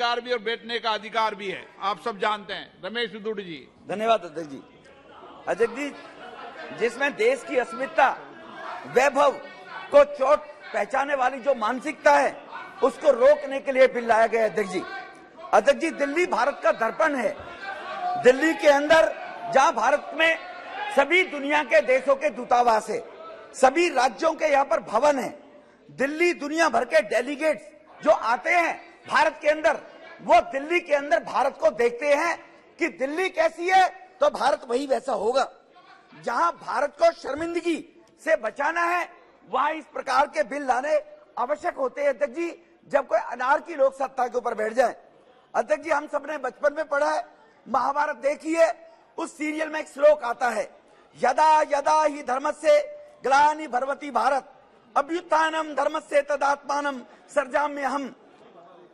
अधिकार भी और बैठने का अधिकार भी है, आप सब जानते हैं। रमेश उदुड़ जी। धन्यवाद अध्यक्ष जी। अध्यक्ष जी, जिसमें देश की अस्मिता, वैभव को चोट पहचाने वाली जो मानसिकता है, उसको रोकने के लिए बिल लाया गया। अध्यक्ष जी, दिल्ली भारत का दर्पण है। दिल्ली के अंदर जहां भारत में सभी दुनिया के देशों के दूतावास है, सभी राज्यों के यहाँ पर भवन है, दिल्ली दुनिया भर के डेलीगेट्स जो आते हैं भारत के अंदर, वो दिल्ली के अंदर भारत को देखते हैं कि दिल्ली कैसी है तो भारत वही वैसा होगा। जहां भारत को शर्मिंदगी से बचाना है, वहां इस प्रकार के बिल लाने आवश्यक होते हैं। अध्यक्ष जी, जब कोई अनारकी लोक सत्ता के ऊपर बैठ जाए। अध्यक्ष जी, हम सबने बचपन में पढ़ा है, महाभारत देखिए, उस सीरियल में एक श्लोक आता है, यदा यदा ही धर्मस्य ग्लानि भर्वति भारत अभ्युत्थानम धर्मस्य तदात्मानम सर्जाम्यहम्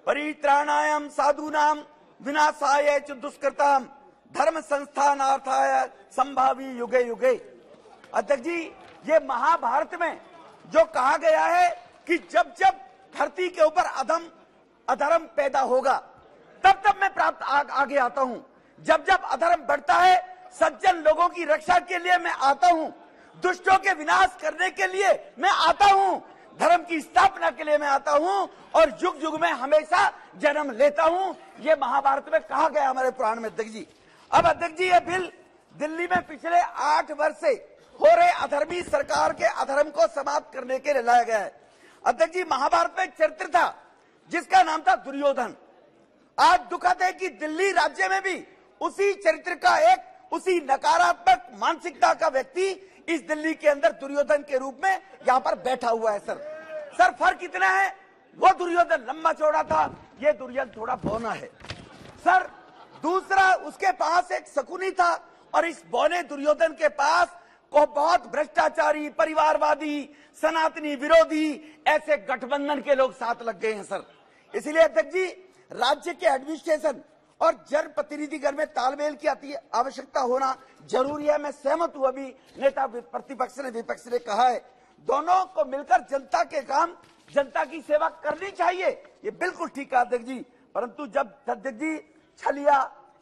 परित्राणाय साधूनां विनाशाय च दुष्कृतां धर्म संस्थानार्थाय संभावी युगे युगे। अध्यक्ष जी, ये महाभारत में जो कहा गया है कि जब जब धरती के ऊपर अधर्म पैदा होगा, तब तब मैं प्राप्त आगे आता हूं। जब जब अधर्म बढ़ता है, सज्जन लोगों की रक्षा के लिए मैं आता हूं, दुष्टों के विनाश करने के लिए मैं आता हूं, धर्म की स्थापना के लिए मैं आता हूं और युग युग में हमेशा जन्म लेता हूं। ये महाभारत में कहा गया हमारे पुराण में। अध्यक्ष जी, अब अध्यक्ष जी, ये बिल दिल्ली में पिछले 8 वर्ष से हो रहे अधर्मी सरकार के अधर्म को समाप्त करने के लिए लाया गया है। अध्यक्ष जी, महाभारत में एक चरित्र था जिसका नाम था दुर्योधन। आज दुखद है कि दिल्ली राज्य में भी उसी चरित्र का एक, उसी नकारात्मक मानसिकता का व्यक्ति इस दिल्ली के अंदर दुर्योधन के रूप में यहाँ पर बैठा हुआ है। सर फर्क कितना है? वो दुर्योधन लंबा चौड़ा था, ये दुर्योधन थोड़ा बौना है। सर दूसरा, उसके पास एक शकुनी था और इस बौने दुर्योधन के पास को बहुत भ्रष्टाचारी, परिवारवादी, सनातनी विरोधी ऐसे गठबंधन के लोग साथ लग गए हैं। सर इसलिए अध्यक्ष जी, राज्य के एडमिनिस्ट्रेशन और जनप्रतिनिधिगण में तालमेल की आवश्यकता होना जरूरी है। मैं सहमत हूं, अभी नेता प्रतिपक्ष ने, विपक्ष ने कहा है, दोनों को मिलकर जनता के काम, जनता की सेवा करनी चाहिए, ये बिल्कुल ठीक है अध्यक्ष जी। परंतु जब अध्यक्ष जी छलिया,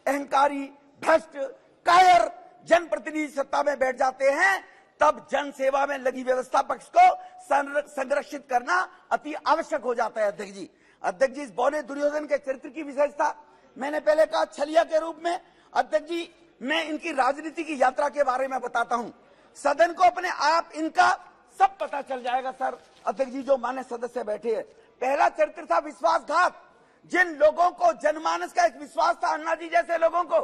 अहंकारी, भ्रष्ट, कायर जनप्रतिनिधि सत्ता में बैठ जाते हैं, तब जन सेवा में लगी व्यवस्था पक्ष को संरक्षित करना अति आवश्यक हो जाता है। अध्यक्ष जी, इस बौने दुर्योधन के चरित्र की विशेषता मैंने पहले कहा, छलिया के रूप में। अध्यक्ष जी, मैं इनकी राजनीति की यात्रा के बारे में बताता हूं, सदन को अपने आप इनका सब पता चल जाएगा। सर अध्यक्ष जी, जो मान्य सदस्य बैठे हैं, पहला चरित्र था विश्वासघात। जिन लोगों को जनमानस का एक विश्वास था, अन्ना जी जैसे लोगों को,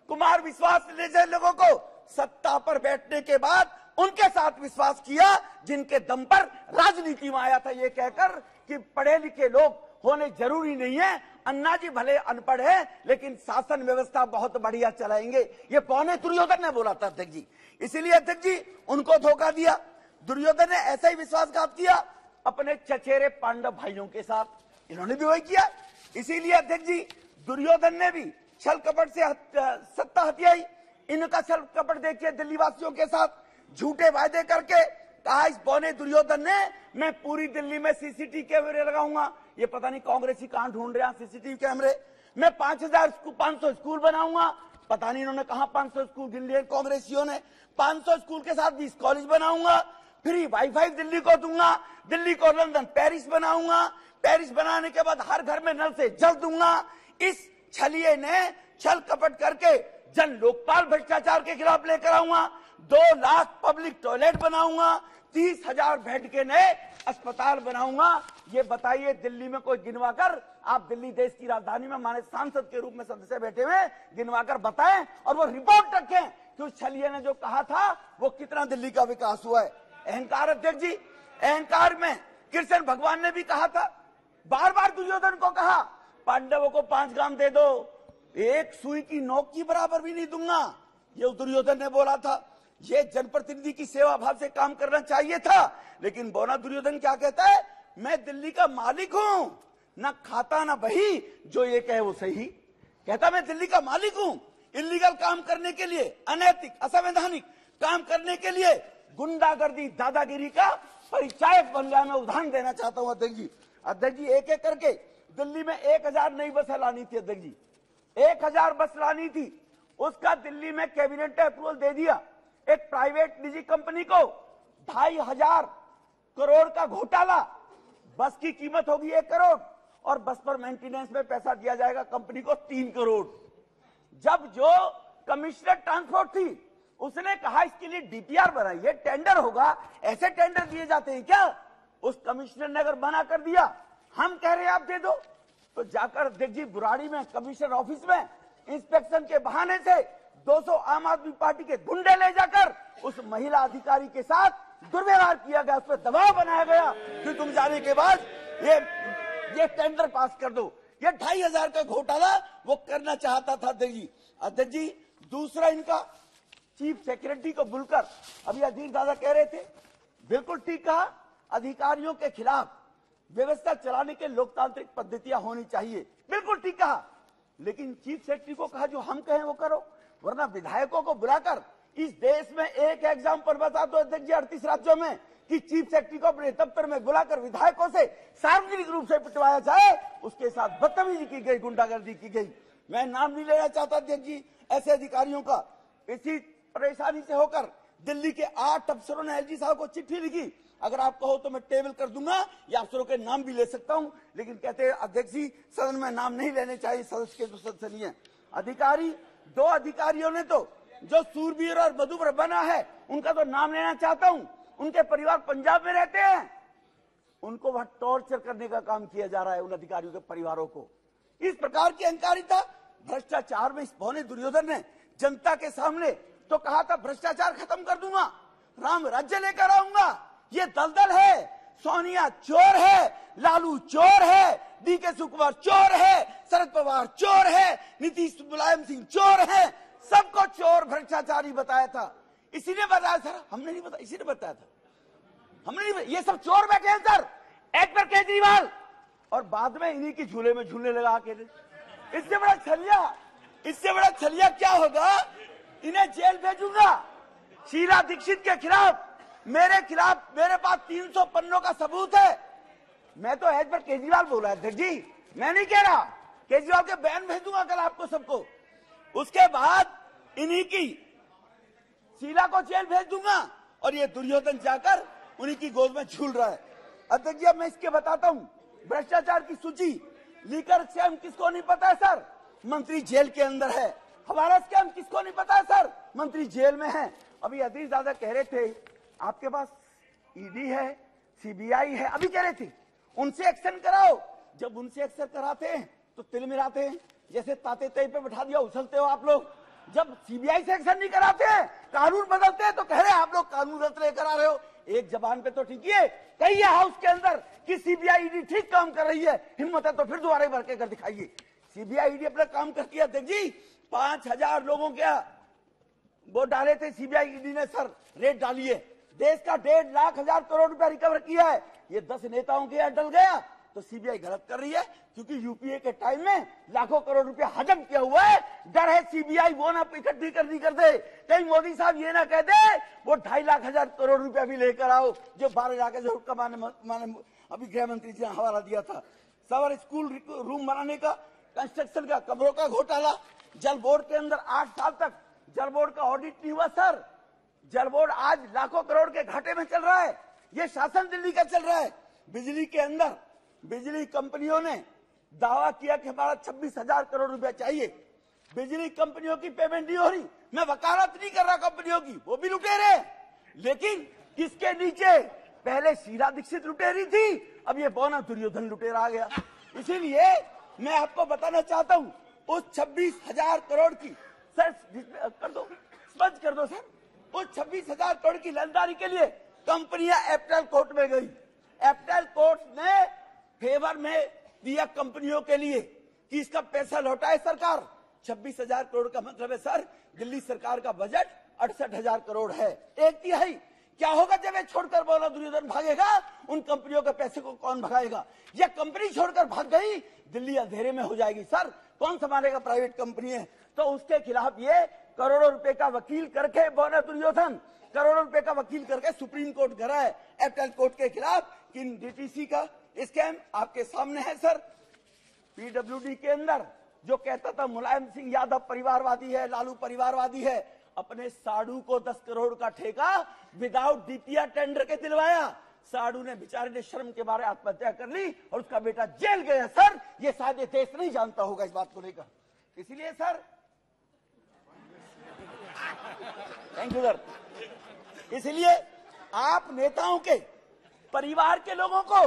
कुमार विश्वास जैसे लोगों को, सत्ता पर बैठने के बाद उनके साथ विश्वास किया जिनके दम पर राजनीति में आया था, ये कहकर कि पढ़े लिखे लोग होने जरूरी नहीं है, अन्ना जी भले अनपढ़ है लेकिन शासन व्यवस्था बहुत बढ़िया चलाएंगे, ये पौने दुर्योधन ने बोला था अध्यक्ष जी। इसीलिए अध्यक्ष जी उनको धोखा दिया। दुर्योधन ने ऐसा ही विश्वासघात किया अपने चचेरे पांडव भाइयों के साथ, इन्होंने भी वही किया। इसीलिए अध्यक्ष जी, दुर्योधन ने भी छल कपट से सत्ता हथियाई। इनका छल कपट देखिए, दिल्ली वासियों के साथ झूठे वायदे करके कहा, इस बौने दुर्योधन ने, मैं पूरी दिल्ली में सीसीटीवी कैमरे लगाऊंगा। ये पता नहीं कांग्रेसी कहां ढूंढ रहे हैं सीसीटीवी कैमरे। मैं 500 स्कूल बनाऊंगा, पता नहीं इन्होंने कहा 500 स्कूल गिन लिए कांग्रेसियों ने। 500 स्कूल के साथ 20 कॉलेज बनाऊंगा, फ्री वाईफाई दिल्ली को दूंगा, दिल्ली को लंदन पेरिस बनाऊंगा, पेरिस बनाने के बाद हर घर में नल से जल दूंगा। इस छलिए ने छल कपट करके जन लोकपाल भ्रष्टाचार के खिलाफ लेकर आऊंगा, 2 लाख पब्लिक टॉयलेट बनाऊंगा, 30,000 बेड के नए अस्पताल बनाऊंगा। ये बताइए, दिल्ली में कोई गिनवाकर, आप दिल्ली देश की राजधानी में माने सांसद के रूप में सदस्य बैठे हुए, गिनवाकर बताएं और वो रिपोर्ट रखें कि उस छलिए ने जो कहा था वो कितना दिल्ली का विकास हुआ है। अहंकार अध्यक्ष जी, अहंकार में कृष्ण भगवान ने भी कहा था, बार बार दुर्योधन को कहा, पांडवों को 5 ग्राम दे दो, एक सुई की नोक की बराबर भी नहीं दूंगा, ये दुर्योधन ने बोला था। ये जनप्रतिनिधि की सेवा भाव से काम करना चाहिए था, लेकिन बौना दुर्योधन क्या कहता है, मैं दिल्ली का मालिक हूं, ना खाता ना बही, जो ये कहे वो सही। कहता मैं दिल्ली का मालिक हूं, इलीगल काम करने के लिए, अनैतिक असंवैधानिक काम करने के लिए गुंडागर्दी दादागिरी का परिचायक बन गया। मैं उदाहरण देना चाहता हूं अध्यक्ष जी। एक एक करके दिल्ली में 1000 नई बसें लानी थी अध्यक्ष जी, 1000 बस लानी थी। उसका दिल्ली में कैबिनेट ने अप्रूवल दे दिया। एक प्राइवेट निजी कंपनी को 2500 करोड़ का घोटाला, बस की कीमत होगी 1 करोड़ और बस पर मेंटेनेंस में पैसा दिया जाएगा कंपनी को 3 करोड़। जब जो कमिश्नर ट्रांसपोर्ट थी उसने कहा इसके लिए डीपीआर बनाइए, टेंडर होगा, ऐसे टेंडर दिए जाते हैं क्या? उस कमिश्नर ने अगर मना कर दिया, हम कह रहे हैं आप दे दो, तो जाकर अध्यक्ष जी बुराड़ी में कमिश्नर ऑफिस में इंस्पेक्शन के बहाने से 200 आम आदमी पार्टी के गुंडे ले जाकर उस महिला अधिकारी के साथ दुर्व्यवहार किया गया, उस पर दबाव बनाया गया कि तुम जाने के बाद ये टेंडर पास कर दो। ये 2500 का घोटाला वो करना चाहता था अध्यक्ष जी। अध्यक्ष जी, दूसरा इनका चीफ सेक्रेटरी को बुलकर, अभी अधीर दादा कह रहे थे, बिल्कुल ठीक कहा, अधिकारियों के खिलाफ व्यवस्था चलाने के लोकतांत्रिक पद्धतियां होनी चाहिए, बिल्कुल ठीक कहा। लेकिन चीफ सेक्रेटरी को कहा जो हम कहें वो करो, वरना विधायकों को बुलाकर इस देश में एक एग्जाम्पल बता दो अध्यक्ष जी 38 राज्यों में कि चीफ सेक्रेटरी को अपने दफ्तर में बुलाकर विधायकों से सार्वजनिक रूप से पिटवाया जाए, उसके साथ बदतमीजी की गई, गुंडागर्दी की गई। मैं नाम नहीं लेना चाहता अध्यक्ष जी ऐसे अधिकारियों का। इसी परेशानी से होकर दिल्ली के 8 अफसरों ने एलजी साहब को चिट्ठी लिखी, अगर आप कहो तो मैं टेबल कर दूंगा या अफसरों के नाम भी ले सकता हूं, लेकिन कहते हैं अध्यक्ष जी सदन में नाम नहीं लेने चाहिए, सदस्य के तो सदस्य नहीं है। अधिकारी, 2 अधिकारियों ने तो जो सूरबीर और मधुबर बना है उनका तो नाम लेना चाहता हूं, उनके परिवार पंजाब में रहते हैं, उनको वहां टॉर्चर करने का काम किया जा रहा है उन अधिकारियों के परिवारों को। इस प्रकार की अहंकारिता, भ्रष्टाचार में इस भौने दुर्योधन ने जनता के सामने तो कहा था भ्रष्टाचार खत्म कर दूंगा, राम राज्य लेकर आऊंगा। ये दलदल है, सोनिया चोर है, लालू चोर है, डीके शिवकुमार चोर है, शरद पवार चोर है, नीतीश मुलायम सिंह चोर है, सबको चोर भ्रष्टाचारी बताया था। इसी ने बताया सर, हमने नहीं बताया, इसी ने बताया था, हमने नहीं, ये सब चोर बैठे हैं सर, एक पर केजरीवाल, और बाद में इन्हीं की झूले में झूलने लगा के। इससे बड़ा छलिया क्या होगा? इन्हें जेल भेजूंगा। शीला दीक्षित के खिलाफ, मेरे पास 300 पन्नों का सबूत है। मैं तो एज पर केजरीवाल बोला है अध्यक्ष जी, मैं नहीं कह रहा, केजरीवाल के बयान भेजूंगा कल आपको सबको। उसके बाद इन्हीं की शीला को जेल भेज दूंगा और ये दुर्योधन जाकर उन्हीं की गोद में झूल रहा है। अध्यक्ष जी, अब मैं इसके बताता हूं, भ्रष्टाचार की सूची, लीकर स्कैम किसको नहीं पता है सर? मंत्री जेल के अंदर है। हमारा स्कैम किसको नहीं पता है सर? मंत्री जेल में है। अभी अधीर दादा कह रहे थे आपके पास ईडी है, सीबीआई है, अभी कह रहे थे उनसे एक्शन कराओ। जब उनसे एक्शन कराते हैं तो तिल मिलाते हैं, जैसे ताते तय पे बैठा दिया उछलते हो आप लोग। जब सीबीआई से एक्शन नहीं कराते हैं, कानून बदलते हैं तो कह रहे हैं आप लोग कानून रद्द करा रहे हो। एक जबान पे तो ठीक है, कहिए हाउस के अंदर कि सीबीआई ईडी ठीक काम कर रही है, हिम्मत है तो फिर दोबारा भर के कर दिखाइए। सीबीआई ईडी अपना काम करती है अध्यक्ष जी। 5000 लोगों के वो डाले थे सीबीआई ईडी ने सर, रेट डाली है, देश का 1.5 लाख करोड़ रुपया रिकवर किया है। ये 10 नेताओं के यहाँ डल गया तो सीबीआई गलत कर रही है, क्योंकि यूपीए के टाइम में लाखों करोड़ रुपया हजम किया हुआ है। डर है सीबीआई वो ना इकट्ठी करनी कर दे, कहीं मोदी साहब ये ना कह दे वो 2.5 लाख करोड़ रुपया भी लेकर आओ, जो 12 लाख जरूर कमाने अभी गृह मंत्री जी ने हवाला दिया था। सवार स्कूल रूम बनाने का, कंस्ट्रक्शन का, कमरों का घोटाला, जल बोर्ड के अंदर 8 साल तक जल बोर्ड का ऑडिट नहीं हुआ सर। जल बोर्ड आज लाखों करोड़ के घाटे में चल रहा है। ये शासन दिल्ली का चल रहा है। बिजली के अंदर बिजली कंपनियों ने दावा किया कि हमारा 26,000 करोड़ रुपया चाहिए, बिजली कंपनियों की पेमेंट नहीं हो रही। मैं वकालत नहीं कर रहा कंपनियों की, वो भी लुटेरे, लेकिन किसके नीचे? पहले शीला दीक्षित लुटेरी थी, अब ये बौना दुर्योधन लुटेरा आ गया। इसीलिए मैं आपको बताना चाहता हूं, उस 26,000 करोड़ की सर कर दो, स्पष्ट कर दो सर, उस 26,000 करोड़ की लेनदारी के लिए कंपनियां एप्टल कोर्ट में गई। एप्टल कोर्ट ने फेवर में दिया कंपनियों के लिए कि इसका पैसा लौटाए सरकार। 26,000 करोड़ का मतलब है सर, दिल्ली सरकार का बजट 68,000 करोड़ है, 1/3। क्या होगा जब ये छोड़कर बोला दुर्योधन भागेगा? उन कंपनियों के पैसे को कौन भगाएगा? ये कंपनी छोड़कर भाग गई, दिल्ली अंधेरे में हो जाएगी सर, कौन संभालेगा? प्राइवेट कंपनी है। तो उसके खिलाफ ये करोड़ों रुपए का वकील करके बोला दुर्योधन, करोड़ों रुपए का वकील करके सुप्रीम कोर्ट गया है एप्टल कोर्ट के खिलाफ कि डीटीसी का स्कैम आपके सामने है सर। पीडब्ल्यूडी के अंदर जो कहता था मुलायम सिंह यादव परिवारवादी है, लालू परिवारवादी है, अपने साडू को 10 करोड़ का ठेका विदाउट डीपीआर टेंडर के दिलवाया। साडू ने बेचारे ने शर्म के बारे आत्महत्या कर ली और उसका बेटा जेल गया। सर ये शायद ये देश नहीं जानता होगा इस बात को लेकर। इसलिए सर थैंक यू सर। इसलिए आप नेताओं के परिवार के लोगों को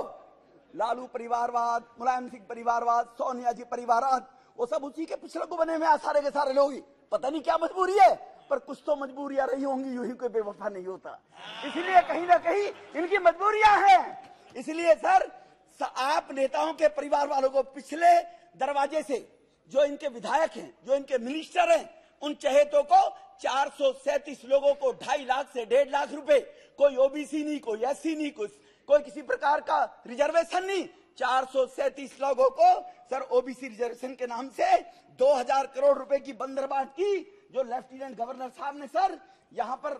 लालू परिवारवाद, मुलायम सिंह परिवारवाद, सोनिया जी परिवारवाद, वो सब उसी के पिछड़े को बने हुए सारे के सारे लोग ही। पता नहीं क्या मजबूरी है, पर कुछ तो मजबूरियां रही होंगी, यूं ही कोई बेवफा नहीं होता। इसलिए कहीं ना कहीं इनकी मजबूरियां हैं। इसलिए सर आप नेताओं के परिवार वालों को पिछले दरवाजे से जो इनके विधायक हैं, जो इनके मिनिस्टर हैं, उन चहेतों को 437 लोगों को 2.5 लाख से 1.5 लाख रुपए, कोई ओबीसी नहीं, कोई एससी नहीं, कोई किसी प्रकार का रिजर्वेशन नहीं, 437 लोगों को सर ओबीसी रिजर्वेशन के नाम से 2000 करोड़ रुपए की बंदरबाट की, जो लेफ्टिनेंट गवर्नर साहब ने सर यहां पर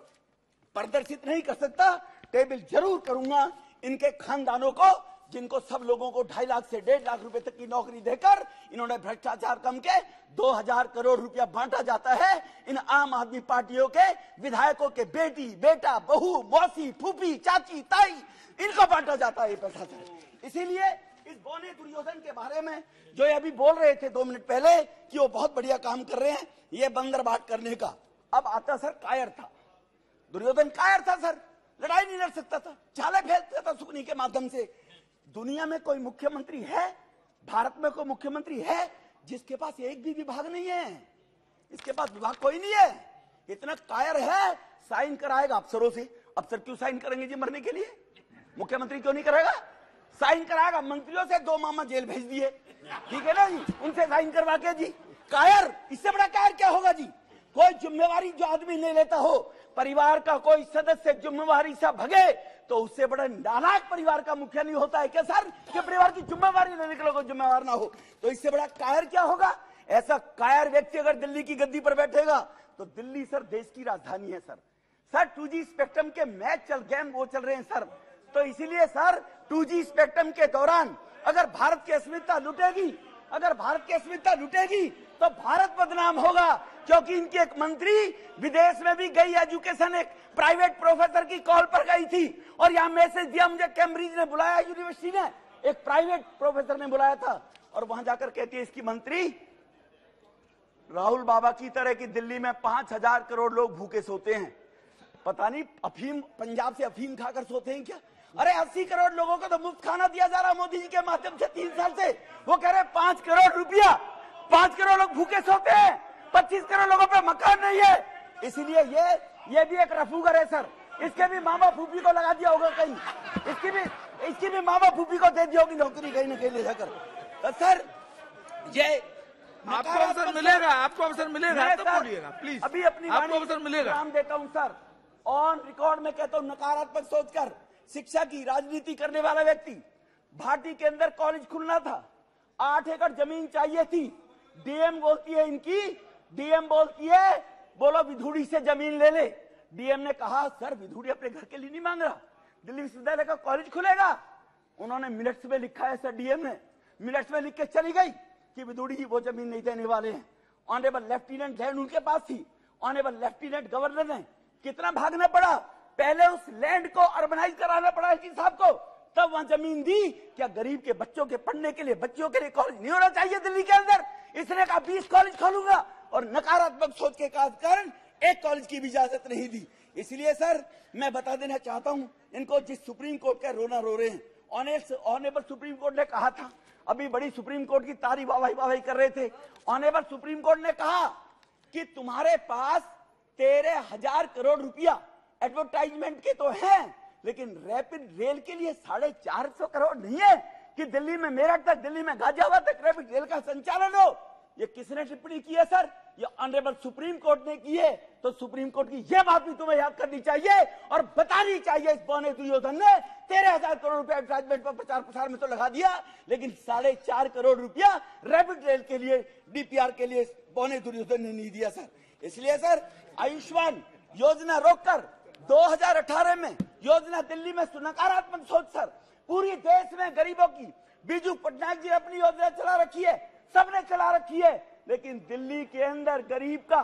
प्रदर्शित नहीं कर सकता, टेबल जरूर करूंगा। इनके खानदानों को, जिनको सब लोगों को 2.5 लाख से 1.5 लाख रुपए तक की नौकरी देकर इन्होंने भ्रष्टाचार कम के 2000 करोड़ रुपया बांटा जाता है, इन आम आदमी पार्टियों के विधायकों के बेटी, बेटा, बहू, मौसी, फूफी, चाची, ताई, इनको बांटा जाता है ये पैसा सर। इसीलिए इस बौने दुर्योधन के बारे में जो ये अभी बोल रहे थे 2 मिनट पहले कि वो बहुत बढ़िया काम कर रहे हैं ये बंदरबाट करने का, अब आता सर कायर था। दुर्योधन कायर था सर, लड़ाई नहीं लड़ सकता था, चाले फेंकता था सुकनी के माध्यम से। दुनिया में कोई मुख्यमंत्री है, भारत में कोई मुख्यमंत्री है जिसके पास एक भी विभाग नहीं है? इसके पास विभाग कोई नहीं है। इतना कायर है, साइन कराएगा अफसरों से। अफसर क्यों साइन करेंगे जी मरने के लिए? मुख्यमंत्री क्यों नहीं करेगा? साइन कराएगा। मंत्रियों से 2 मामा जेल भेज दिए, ठीक है ना जी, उनसे साइन करवा के जी। कायर, इससे बड़ा कायर क्या होगा जी? कोई जिम्मेवारी जो आदमी नहीं लेता हो, परिवार का कोई सदस्य जिम्मेवारी से भगे, तो उससे बड़ा नालायक परिवार का मुखिया नहीं होता है क्या सर? कि परिवार की जिम्मेवारी लेने के लोग जिम्मेवार ना हो, तो इससे बड़ा कायर क्या होगा? ऐसा कायर व्यक्ति अगर दिल्ली की गद्दी पर बैठेगा तो दिल्ली सर देश की राजधानी है सर। सर 2G स्पेक्ट्रम के मैच गेम वो चल रहे हैं सर, तो इसीलिए सर 2G स्पेक्ट्रम के दौरान अगर भारत की अस्मिता लुटेगी, अगर भारत की अस्मिता लुटेगी तो भारत बदनाम होगा। क्योंकि इनकी एक मंत्री विदेश में भी गई, एजुकेशन एक प्राइवेट प्रोफेसर की कॉल पर गई थी और यहां मैसेज दिया, मुझे कैम्ब्रिज ने बुलाया, यूनिवर्सिटी ने, एक प्राइवेट प्रोफेसर ने बुलाया था, और वहां जाकर कहती है इसकी मंत्री, राहुल बाबा की तरह की दिल्ली में 5000 करोड़ लोग भूखे सोते हैं, पता नहीं अफीम, पंजाब से अफीम खाकर सोते हैं क्या? अरे 80 करोड़ लोगों को तो मुफ्त खाना दिया जा रहा मोदी जी के माध्यम से 3 साल से। वो कह रहे 5 करोड़ रुपया, 5 करोड़ लोग भूखे सोते हैं, 25 करोड़ लोगों पे मकान नहीं है। इसलिए ये भी एक रफूगर है सर, इसके भी मामा फूफी को लगा दिया होगा कहीं, इसकी भी मामा फूफी को दे दी होगी नौकरी कहीं ना कहीं ले जाकर। तो सर ये आपको अवसर मिलेगा, आपको अवसर मिलेगा तो बोलिएगा प्लीज। अभी अपनी आपको अवसर मिलेगा, नाम देता हूं सर, ऑन रिकॉर्ड में कहता हूं, नकारात्मक सोचकर शिक्षा की राजनीति करने वाला व्यक्ति। भाटी के अंदर कॉलेज खुलना था, 8 एकड़ जमीन चाहिए थी, डीएम बोलती है इनकी, डीएम बोलती है बोलो विधुड़ी से जमीन ले ले। डीएम ने कहा सर विधुड़ी अपने घर के लिए नहीं मांग रहा, दिल्ली विश्वविद्यालय का कॉलेज खुलेगा। उन्होंने मिनट्स में लिखा है सर, डीएम ने मिनट्स में लिख के चली गई कि विधुड़ी वो जमीन नहीं देने वाले हैं। ऑनरेबल लेफ्टिनेंट लैंड उनके पास थी, ऑनरेबल लेफ्टिनेंट गवर्नर ने कितना भागना पड़ा, पहले उस लैंड को अर्बनाइज कराना पड़ा एसपी साहब को, तब वहां जमीन दी। क्या गरीब के बच्चों के पढ़ने के लिए, बच्चों के लिए कॉलेज नहीं होना चाहिए दिल्ली के अंदर? इसने कहा 20 कॉलेज खोलूंगा, और नकारात्मक सोच के कारण एक कॉलेज की भी इजाजत नहीं दी। इसलिए सर मैं बता देना चाहता हूं इनको, जिस सुप्रीम कोर्ट का रोना रो रहे हैं, ऑनरेबल सुप्रीम कोर्ट ने कहा था, अभी बड़ी सुप्रीम कोर्ट की तारीफ वाहवाही कर रहे थे, ऑनरेबल सुप्रीम कोर्ट ने कहा कि तुम्हारे पास 13,000 करोड़ रुपया एडवर्टाइजमेंट के तो हैं, लेकिन रैपिड रेल के लिए 450 करोड़ नहीं है कि दिल्ली में मेरठ तक, दिल्ली में गाजियाबाद तक रैपिड रेल का संचालन हो। ये किसने टिप्पणी की है सर? ये ऑनरेबल सुप्रीम कोर्ट ने की है। तो सुप्रीम कोर्ट की यह बात भी तुम्हें याद करनी चाहिए और बतानी चाहिए, इस बौने दुर्योधन ने 13,000 करोड़ रुपया एडवर्टाइजमेंट पर प्रचार प्रसार में तो लगा दिया, लेकिन 4.5 करोड़ रुपया रैपिड रेल के लिए, डीपीआर के लिए बौने दुर्योधन ने नहीं दिया सर। इसलिए सर आयुष्मान योजना रोककर 2018 में योजना दिल्ली में नकारात्मक सोच सर, पूरी देश में गरीबों की बीजू पटनायक जी अपनी योजना चला रखी है, सबने चला रखी है, लेकिन दिल्ली के अंदर गरीब का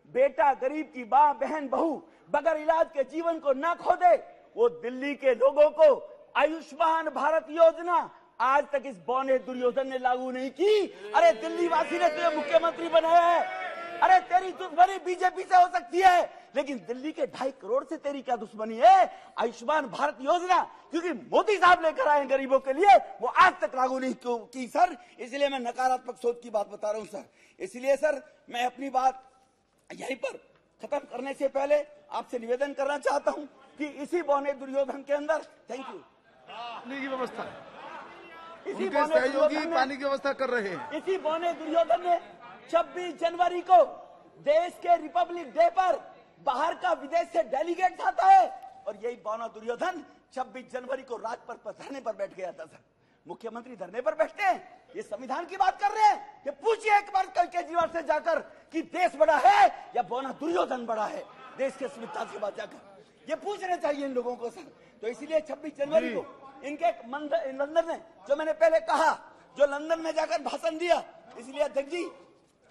बेटा, गरीब की मां, बहन, बहू बगैर इलाज के जीवन को ना खो दे, वो दिल्ली के लोगों को आयुष्मान भारत योजना आज तक इस बौने दुर्योधन ने लागू नहीं की। अरे दिल्ली वासी ने तुझे मुख्यमंत्री बनाया है। अरे तेरी दुश्मनी बीजेपी से हो सकती है, लेकिन दिल्ली के 2.5 करोड़ से तेरी क्या दुश्मनी है? आयुष्मान भारत योजना क्योंकि मोदी साहब लेकर आए गरीबों के लिए, वो आज तक लागू नहीं की सर। इसलिए मैं नकारात्मक सोच की बात बता रहा हूं सर। इसलिए सर मैं अपनी बात यहीं पर खत्म करने से पहले आपसे निवेदन करना चाहता हूं कि इसी बौने दुर्योधन के अंदर, थैंक यू, पानी की व्यवस्था, इसी उनके बौने सहयोगी दुर्योधन ने, पानी की व्यवस्था कर रहे हैं। इसी बौने दुर्योधन ने 26 जनवरी को देश के रिपब्लिक डे पर बाहर का विदेश से डेलीगेट आता है, और यही बौना दुर्योधन 26 जनवरी को राजपथ पर धरने पर बैठ गया था सर। मुख्यमंत्री धरने पर बैठते हैं, ये संविधान की बात कर रहे हैं। ये पूछिए एक बार कल केजरीवाल से जाकर कि देश बड़ा है या बौना दुर्योधन बड़ा है, देश के संविधान के बाद जाकर ये पूछना चाहिए इन लोगों को सर। तो इसलिए 26 जनवरी को इनके लंदन में, जो मैंने पहले कहा, जो लंदन में जाकर भाषण दिया, इसलिए अध्यक्ष जी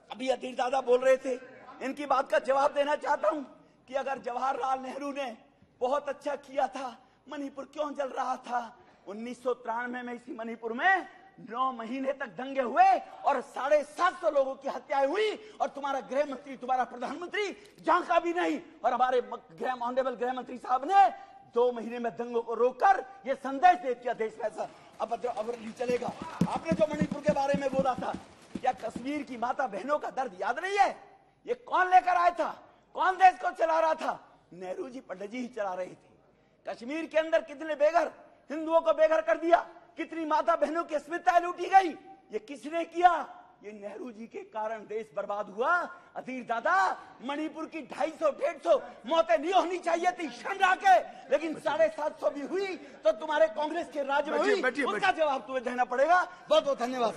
अभी अधीर दादा बोल रहे थे, इनकी बात का जवाब देना चाहता हूं कि अगर जवाहरलाल नेहरू ने बहुत अच्छा किया था, मणिपुर क्यों जल रहा था? 1993 में इसी मणिपुर में 9 महीने तक दंगे हुए और 750 लोगों की हत्याएं हुई, और तुम्हारा गृह मंत्री, तुम्हारा प्रधानमंत्री झांका भी नहीं, और हमारे ऑनरेबल गृह मंत्री साहब ने 2 महीने में दंगों को रोककर ये संदेश दे दिया देश में ऐसा अब नहीं चलेगा। आपने जो मणिपुर के बारे में बोला था, क्या कश्मीर की माता बहनों का दर्द याद नहीं है? ये कौन लेकर आया था? कौन देश को चला रहा था? नेहरू जी, पंडित जी ही चला रहे थे। कश्मीर के अंदर कितने बेघर हिंदुओं को बेघर कर दिया, कितनी माता बहनों की अस्मिताएं लूटी गई, ये किसने किया? ये नेहरू जी के कारण देश बर्बाद हुआ। अधीर दादा, मणिपुर की 250-150 मौतें नहीं होनी चाहिए थी शंगा के, लेकिन 750 भी हुई, तो तुम्हारे कांग्रेस के राज्य में हुई, उसका जवाब तुम्हें देना पड़ेगा। बहुत बहुत धन्यवाद।